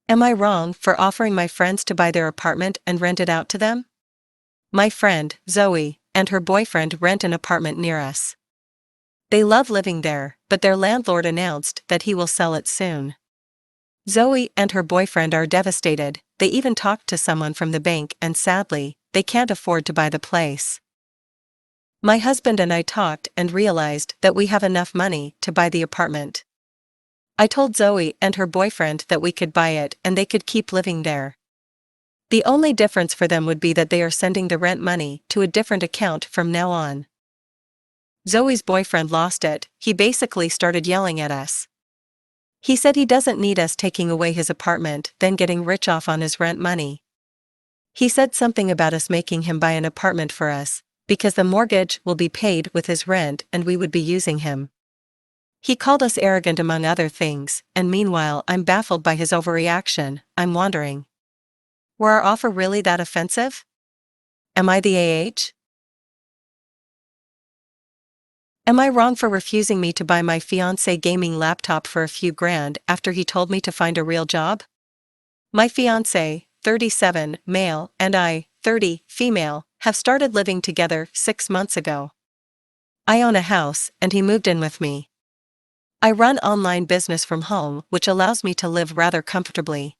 Am I wrong for offering my friends to buy their apartment and rent it out to them? My friend, Zoe, and her boyfriend rent an apartment near us. They love living there, but their landlord announced that he will sell it soon. Zoe and her boyfriend are devastated. They even talked to someone from the bank and sadly, they can't afford to buy the place. My husband and I talked and realized that we have enough money to buy the apartment. I told Zoe and her boyfriend that we could buy it and they could keep living there. The only difference for them would be that they are sending the rent money to a different account from now on. Zoe's boyfriend lost it. He basically started yelling at us. He said he doesn't need us taking away his apartment, then getting rich off on his rent money. He said something about us making him buy an apartment for us, because the mortgage will be paid with his rent and we would be using him. He called us arrogant among other things, and meanwhile I'm baffled by his overreaction. I'm wondering, were our offer really that offensive? Am I the AH? Am I wrong for refusing me to buy my fiancé gaming laptop for a few grand after he told me to find a real job? My fiancé, 37, male, and I, 30, female, have started living together 6 months ago. I own a house, and he moved in with me. I run online business from home, which allows me to live rather comfortably.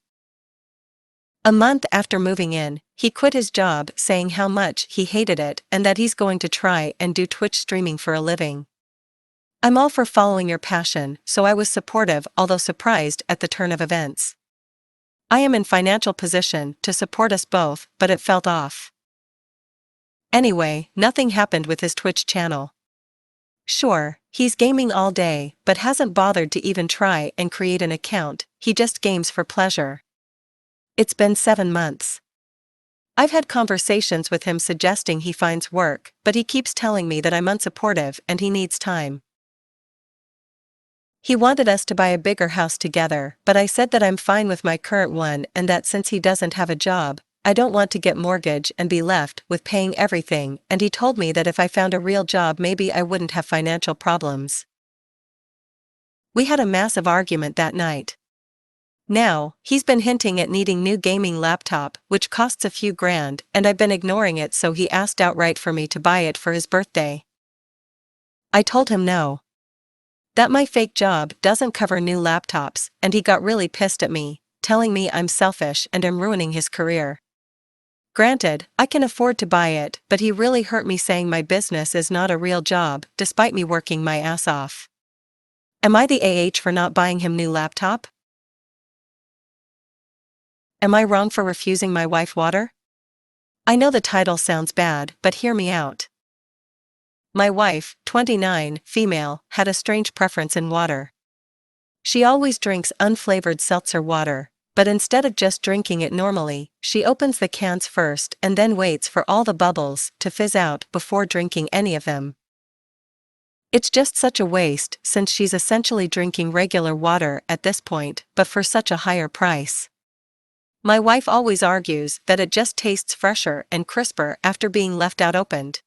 A month after moving in, he quit his job saying how much he hated it and that he's going to try and do Twitch streaming for a living. I'm all for following your passion, so I was supportive although surprised at the turn of events. I am in financial position to support us both, but it felt off. Anyway, nothing happened with his Twitch channel. Sure, he's gaming all day, but hasn't bothered to even try and create an account. He just games for pleasure. It's been 7 months. I've had conversations with him suggesting he finds work, but he keeps telling me that I'm unsupportive and he needs time. He wanted us to buy a bigger house together, but I said that I'm fine with my current one and that since he doesn't have a job, I don't want to get mortgage and be left with paying everything, and he told me that if I found a real job maybe I wouldn't have financial problems. We had a massive argument that night. Now, he's been hinting at needing new gaming laptop, which costs a few grand, and I've been ignoring it, so he asked outright for me to buy it for his birthday. I told him no. That my fake job doesn't cover new laptops, and he got really pissed at me, telling me I'm selfish and I'm ruining his career. Granted, I can afford to buy it, but he really hurt me saying my business is not a real job, despite me working my ass off. Am I the AH for not buying him new laptop? Am I wrong for refusing my wife water? I know the title sounds bad, but hear me out. My wife, 29, female, had a strange preference in water. She always drinks unflavored seltzer water, but instead of just drinking it normally, she opens the cans first and then waits for all the bubbles to fizz out before drinking any of them. It's just such a waste since she's essentially drinking regular water at this point, but for such a higher price. My wife always argues that it just tastes fresher and crisper after being left out opened.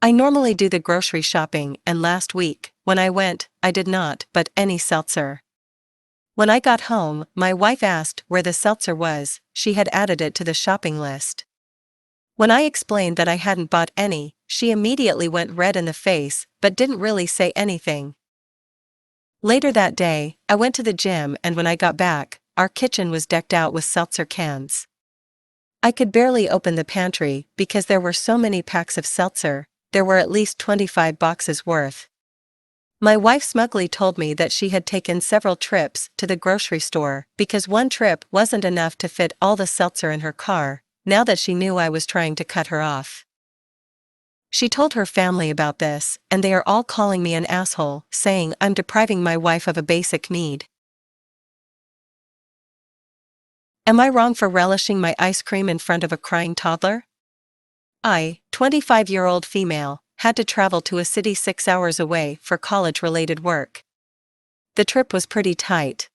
I normally do the grocery shopping, and last week, when I went, I did not but any seltzer. When I got home, my wife asked where the seltzer was. She had added it to the shopping list. When I explained that I hadn't bought any, she immediately went red in the face, but didn't really say anything. Later that day, I went to the gym, and when I got back, our kitchen was decked out with seltzer cans. I could barely open the pantry because there were so many packs of seltzer. There were at least 25 boxes worth. My wife smugly told me that she had taken several trips to the grocery store because one trip wasn't enough to fit all the seltzer in her car, now that she knew I was trying to cut her off. She told her family about this, and they are all calling me an asshole, saying I'm depriving my wife of a basic need. Am I wrong for relishing my ice cream in front of a crying toddler? I, 25-year-old female, had to travel to a city 6 hours away for college-related work. The trip was pretty tight.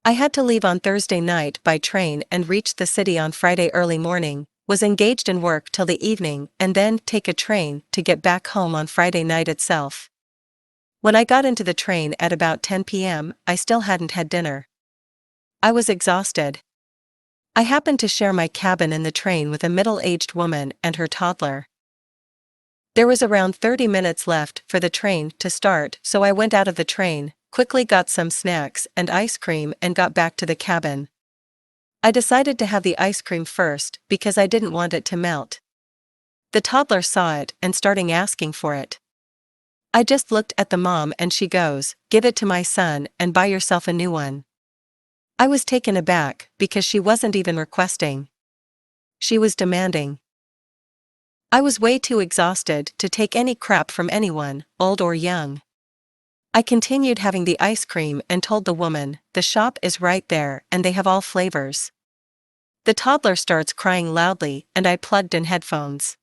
I had to leave on Thursday night by train and reach the city on Friday early morning, was engaged in work till the evening, and then take a train to get back home on Friday night itself. When I got into the train at about 10 p.m., I still hadn't had dinner. I was exhausted. I happened to share my cabin in the train with a middle-aged woman and her toddler. There was around 30 minutes left for the train to start, so I went out of the train, quickly got some snacks and ice cream and got back to the cabin. I decided to have the ice cream first because I didn't want it to melt. The toddler saw it and started asking for it. I just looked at the mom and she goes, "Give it to my son and buy yourself a new one." I was taken aback because she wasn't even requesting. She was demanding. I was way too exhausted to take any crap from anyone, old or young. I continued having the ice cream and told the woman, "The shop is right there and they have all flavors." The toddler starts crying loudly and I plugged in headphones.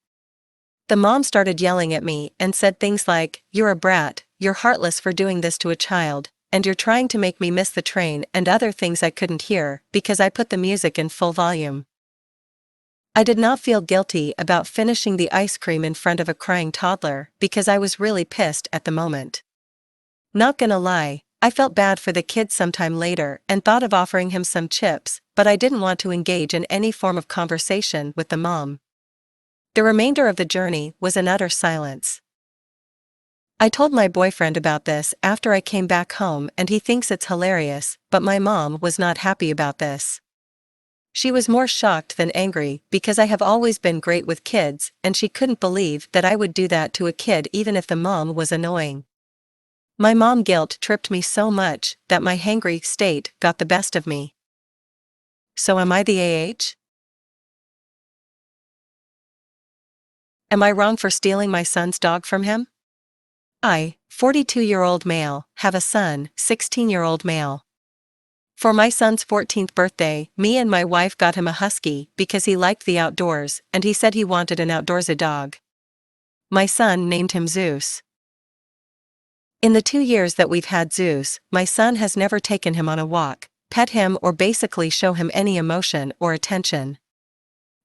The mom started yelling at me and said things like, "You're a brat, you're heartless for doing this to a child, and you're trying to make me miss the train," and other things I couldn't hear because I put the music in full volume. I did not feel guilty about finishing the ice cream in front of a crying toddler because I was really pissed at the moment. Not gonna lie, I felt bad for the kid sometime later and thought of offering him some chips, but I didn't want to engage in any form of conversation with the mom. The remainder of the journey was in utter silence. I told my boyfriend about this after I came back home and he thinks it's hilarious, but my mom was not happy about this. She was more shocked than angry because I have always been great with kids and she couldn't believe that I would do that to a kid even if the mom was annoying. My mom guilt tripped me so much that my hangry state got the best of me. So am I the AH? Am I wrong for stealing my son's dog from him? I, 42-year-old male, have a son, 16-year-old male. For my son's 14th birthday, me and my wife got him a husky because he liked the outdoors and he said he wanted an outdoorsy dog. My son named him Zeus. In the 2 years that we've had Zeus, my son has never taken him on a walk, pet him or basically show him any emotion or attention.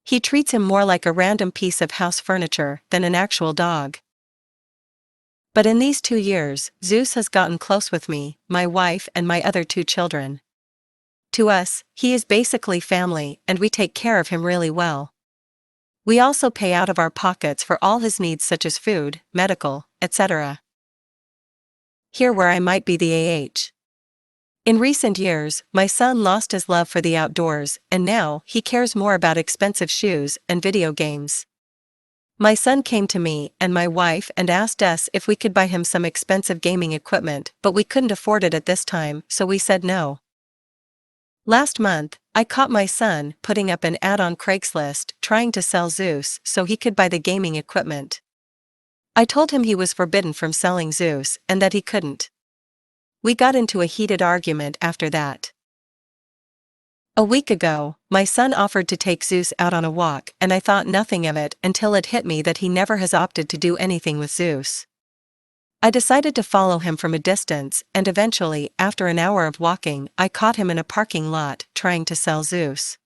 He treats him more like a random piece of house furniture than an actual dog. But in these 2 years, Zeus has gotten close with me, my wife and my other 2 children. To us, he is basically family and we take care of him really well. We also pay out of our pockets for all his needs such as food, medical, etc. Here where I might be the AH. In recent years, my son lost his love for the outdoors and now he cares more about expensive shoes and video games. My son came to me and my wife and asked us if we could buy him some expensive gaming equipment, but we couldn't afford it at this time, so we said no. Last month, I caught my son putting up an ad on Craigslist trying to sell Zeus so he could buy the gaming equipment. I told him he was forbidden from selling Zeus and that he couldn't. We got into a heated argument after that. A week ago, my son offered to take Zeus out on a walk and I thought nothing of it until it hit me that he never has opted to do anything with Zeus. I decided to follow him from a distance and eventually, after an hour of walking, I caught him in a parking lot trying to sell Zeus.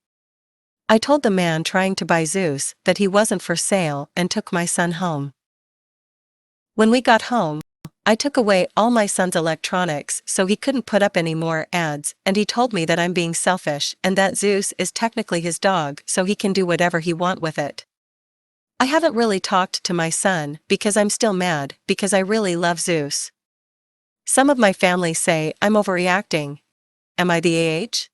I told the man trying to buy Zeus that he wasn't for sale and took my son home. When we got home, I took away all my son's electronics so he couldn't put up any more ads, and he told me that I'm being selfish and that Zeus is technically his dog so he can do whatever he wants with it. I haven't really talked to my son because I'm still mad because I really love Zeus. Some of my family say I'm overreacting. Am I the AH?